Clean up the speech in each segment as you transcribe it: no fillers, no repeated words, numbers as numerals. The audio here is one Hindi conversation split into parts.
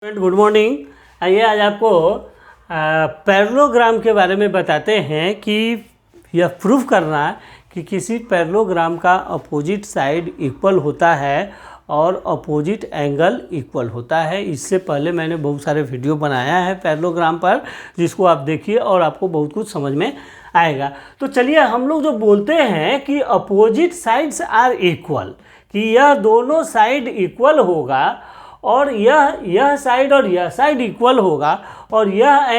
Good morning. आइए आज आपको पैरेललोग्राम के बारे में बताते हैं कि यह प्रूफ करना कि किसी पैरेललोग्राम का अपोजिट साइड इक्वल होता है और अपोजिट एंगल इक्वल होता है। इससे पहले मैंने बहुत सारे वीडियो बनाया है पैरेललोग्राम पर, जिसको आप देखिए और आपको बहुत कुछ समझ में आएगा। तो चलिए हम लोग जो बोलते हैं कि अपोजिट साइड्स आर इक्वल, कि यह दोनों साइड इक्वल होगा और यह साइड और यह साइड इक्वल होगा और यह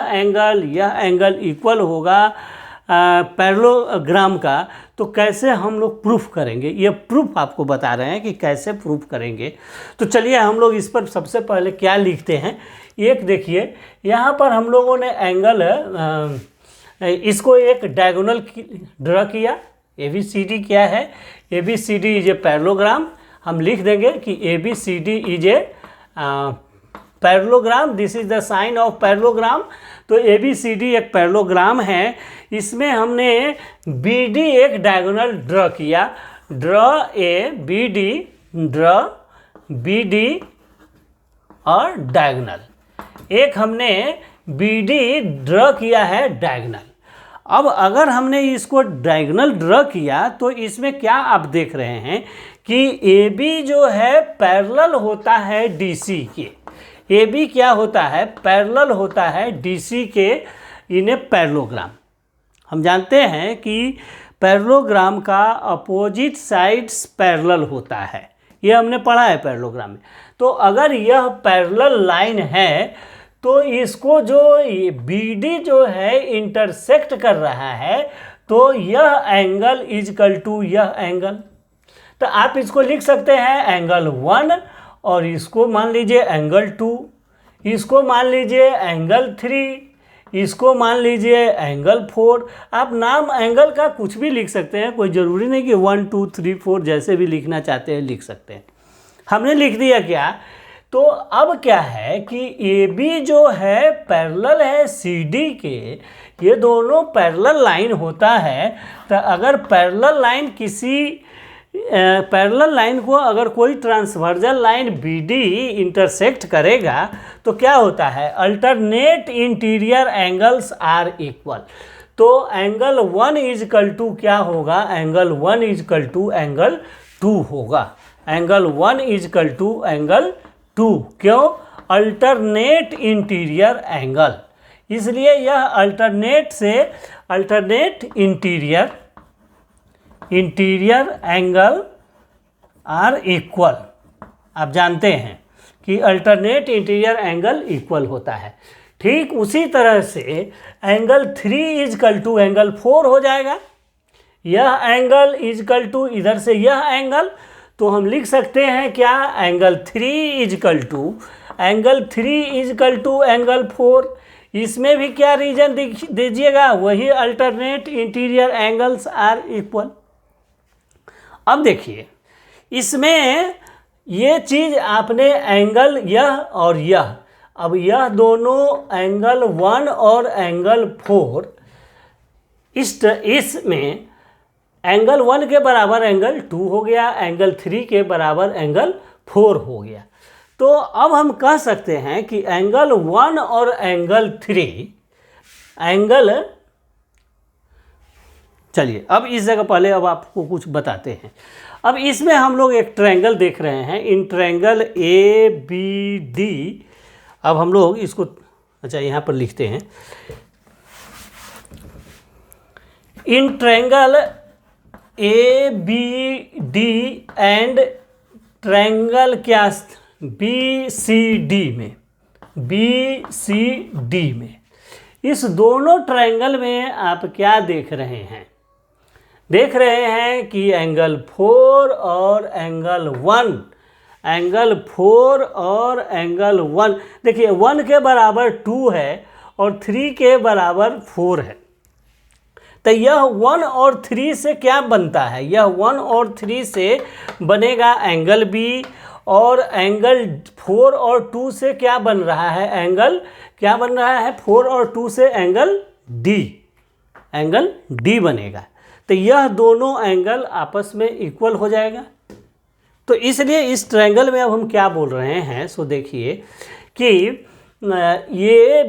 एंगल इक्वल होगा पैरेललोग्राम का। तो कैसे हम लोग प्रूफ करेंगे, ये प्रूफ आपको बता रहे हैं कि कैसे प्रूफ करेंगे। तो चलिए हम लोग इस पर सबसे पहले क्या लिखते हैं। एक देखिए, यहाँ पर हम लोगों ने एंगल इसको एक डायगोनल ड्रा किया। ABCD क्या है? ABCD is a parallelogram. हम लिख देंगे कि ABCD is a parallelogram, this is the sign of parallelogram. तो ABCD एक पैरेललोग्राम है। इसमें हमने BD एक डायगोनल ड्रा किया। ड्रा BD और डायगोनल। एक हमने BD ड्रा किया है डायगोनल। अब अगर हमने इसको डायगोनल ड्रा किया तो इसमें क्या आप देख रहे हैं कि AB जो है पैरेलल होता है DC के। AB क्या होता है? पैरेलल होता है DC के इन ए पैरेललोग्राम। हम जानते हैं कि पैरेललोग्राम का अपोजिट साइड्स पैरेलल होता है, ये हमने पढ़ा है पैरेललोग्राम में। तो अगर यह पैरेलल लाइन है तो इसको जो BD जो है इंटरसेक्ट कर रहा है, तो यह एंगल इजकल टू यह एंगल। तो आप इसको लिख सकते हैं एंगल 1 और इसको मान लीजिए एंगल 2, इसको मान लीजिए एंगल 3, इसको मान लीजिए एंगल 4। आप नाम एंगल का कुछ भी लिख सकते हैं, कोई ज़रूरी नहीं कि 1 2 3 4 जैसे भी लिखना चाहते हैं लिख सकते हैं। हमने लिख दिया क्या? तो अब क्या है कि AB जो है पैरेलल है CD के, ये दोनों पैरेलल लाइन होता है। तो अगर पैरेलल लाइन को अगर कोई ट्रांसवर्जल लाइन BD इंटरसेक्ट करेगा तो क्या होता है? Alternate interior angles are equal. तो एंगल 1 इजकल टू क्या होगा? एंगल 1 इजकल टू एंगल 2 होगा। Angle 1 is equal to angle 2। क्यों? अल्टरनेट इंटीरियर एंगल, इसलिए यह अल्टरनेट से alternate interior angle are equal. आप जानते हैं कि अल्टरनेट इंटीरियर एंगल इक्वल होता है। ठीक उसी तरह से एंगल 3 इजकल टू एंगल 4 हो जाएगा। यह एंगल इजकल टू इधर से यह एंगल, तो हम लिख सकते हैं क्या? Angle 3 is equal to angle 4। इसमें भी क्या रीजन दीजिएगा? वही alternate interior angles are equal. अब देखिए, इसमें ये चीज़ आपने एंगल यह और यह, अब यह दोनों एंगल 1 और एंगल 4, इसमें एंगल 1 के बराबर एंगल 2 हो गया, एंगल 3 के बराबर एंगल 4 हो गया। तो अब हम कह सकते हैं कि एंगल 1 और एंगल 3 एंगल, चलिए अब इस जगह पहले अब आपको कुछ बताते हैं। अब इसमें हम लोग एक ट्रायंगल देख रहे हैं, इन ट्रायंगल ABD। अब हम लोग इसको अच्छा यहाँ पर लिखते हैं, in triangle ABD and triangle क्या BCD में, इस दोनों ट्रायंगल में आप क्या देख रहे हैं? देख रहे हैं कि एंगल 4 और एंगल 1, देखिए 1 के बराबर 2 है और 3 के बराबर 4 है। तो यह 1 और 3 से क्या बनता है? यह 1 और 3 से बनेगा एंगल B, और एंगल 4 और 2 से क्या बन रहा है? एंगल क्या बन रहा है? 4 और 2 से एंगल D बनेगा। तो यह दोनों एंगल आपस में इक्वल हो जाएगा। तो इसलिए इस ट्रायंगल में अब हम क्या बोल रहे हैं, सो देखिए कि ए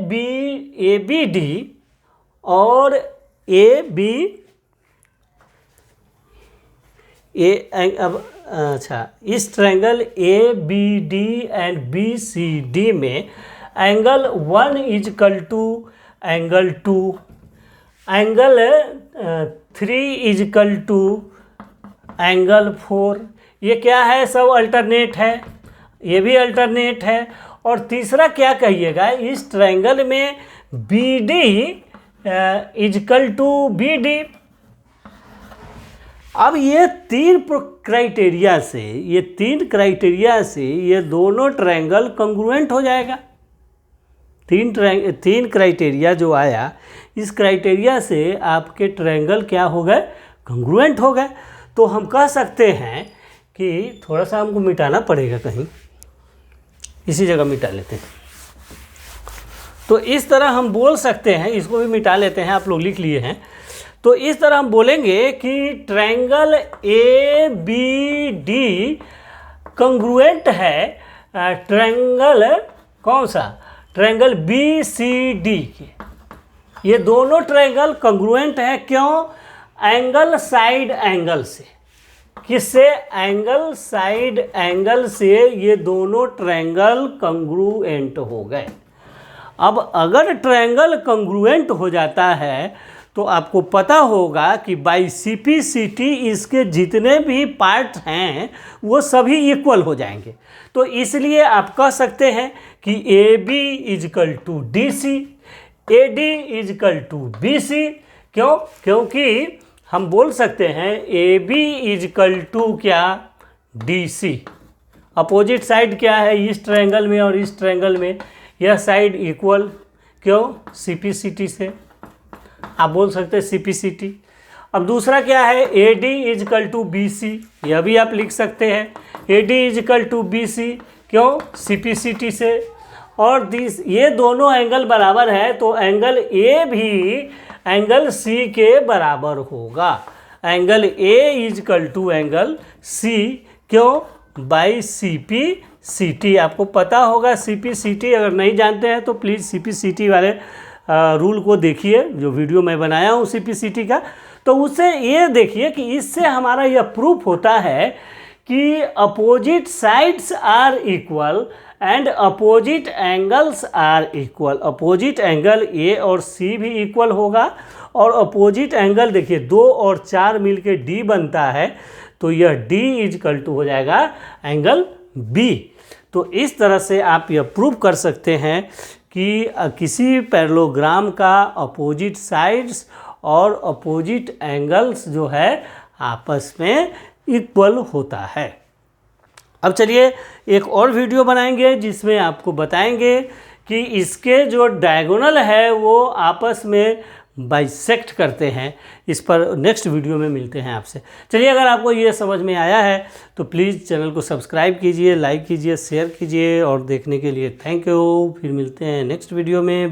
बी डी और ए बी अब अच्छा, इस triangle A B D and B C D में angle 1 is equal to angle 2, angle 3 is equal to angle 4, ये क्या है, सब अल्टरनेट है, ये भी अल्टरनेट है। और तीसरा क्या कहिएगा, इस ट्रायंगल में B D is equal to B D. अब ये तीन क्राइटेरिया से ये दोनों ट्रायंगल कंग्रुएंट हो जाएगा। तीन क्राइटेरिया जो आया, इस क्राइटेरिया से आपके ट्रायंगल क्या हो गए, कंग्रुएंट हो गए। तो हम कह सकते हैं कि थोड़ा सा हमको मिटाना पड़ेगा, कहीं इसी जगह मिटा लेते हैं। तो इस तरह हम बोल सकते हैं, इसको भी मिटा लेते हैं, आप लोग लिख लिए हैं। तो इस तरह हम बोलेंगे कि triangle A B D congruent है ट्रायंगल, कौन सा, ट्रायंगल बी सी डी के। ये दोनों ट्रायंगल कंग्रुएंट है, क्यों, एंगल साइड एंगल से। किससे, एंगल साइड एंगल से ये दोनों ट्रायंगल कंग्रुएंट हो गए। अब अगर ट्रायंगल कंग्रुएंट हो जाता है तो आपको पता होगा कि बाई CP/CT इसके जितने भी पार्ट हैं वो सभी इक्वल हो जाएंगे। तो इसलिए आप कह सकते हैं कि AB is equal to DC, AD is equal to BC। क्यों, क्योंकि हम बोल सकते हैं AB इजकल टू क्या, DC। अपोजिट साइड क्या है इस ट्रायंगल में और इस ट्रायंगल में, यह साइड इक्वल, क्यों, CP/CT से। आप बोल सकते हैं CP/CT। अब दूसरा क्या है, AD इजकल टू BC, यह भी आप लिख सकते हैं AD इजकल टू BC, क्यों, CP/CT से। और ये दोनों एंगल बराबर है तो एंगल A भी एंगल C के बराबर होगा। Angle A is equal to angle C, क्यों, बाई CP/CT। आपको पता होगा CP/CT, अगर नहीं जानते हैं तो प्लीज़ CP/CT वाले रूल को देखिए, जो वीडियो मैं बनाया हूँ CP/CT का। तो उससे ये देखिए कि इससे हमारा यह प्रूफ होता है कि opposite sides are equal and opposite angles are equal. Opposite angle A और C भी इक्वल होगा, और अपोजिट एंगल देखिए 2 और 4 मिलके D बनता है, तो यह D इजकल टू हो जाएगा एंगल B। तो इस तरह से आप यह प्रूव कर सकते हैं कि किसी पैरेललोग्राम का अपोजिट साइड्स और अपोजिट एंगल्स जो है आपस में इक्वल होता है। अब चलिए एक और वीडियो बनाएंगे जिसमें आपको बताएंगे कि इसके जो डायगोनल है वो आपस में बाइसेक्ट करते हैं। इस पर नेक्स्ट वीडियो में मिलते हैं आपसे। चलिए, अगर आपको ये समझ में आया है तो प्लीज़ चैनल को सब्सक्राइब कीजिए, लाइक कीजिए, शेयर कीजिए, और देखने के लिए थैंक यू। फिर मिलते हैं नेक्स्ट वीडियो में।